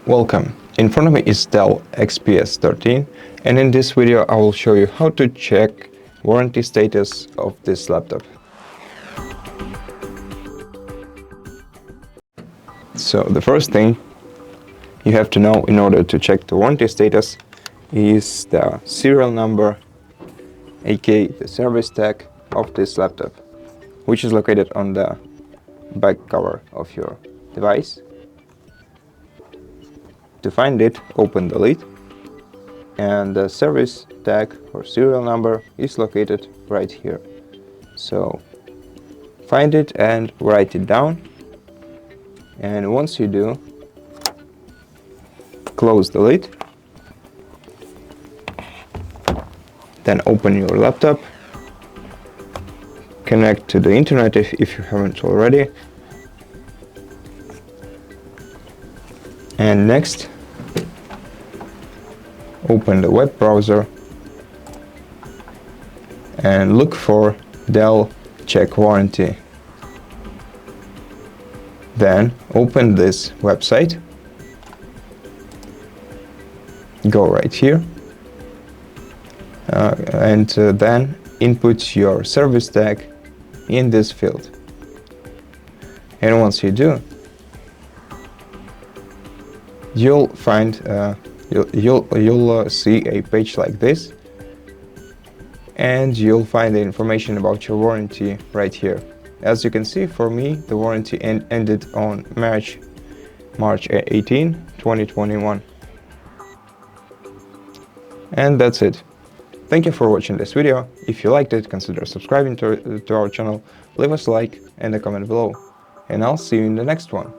Welcome. In front of me is DELL XPS 13, and in this video I will show you how to check warranty status of this laptop. So the first thing you have to know in order to check the warranty status is the serial number, aka the service tag of this laptop, which is located on the back cover of your device. To find it, open the lid, and the service tag or serial number is located right here. So find it and write it down, and once you do, close the lid, then open your laptop, connect to the internet if you haven't already, and next open the web browser and look for DELL Check Warranty. Then open this website, go right here, and then input your service tag in this field. And once you do, you'll find you'll see a page like this, and you'll find the information about your warranty right here. As you can see, for me the warranty ended on March 18, 2021. And that's it. Thank you for watching this video. If you liked it, consider subscribing to our channel, leave us a like and a comment below, and I'll see you in the next one.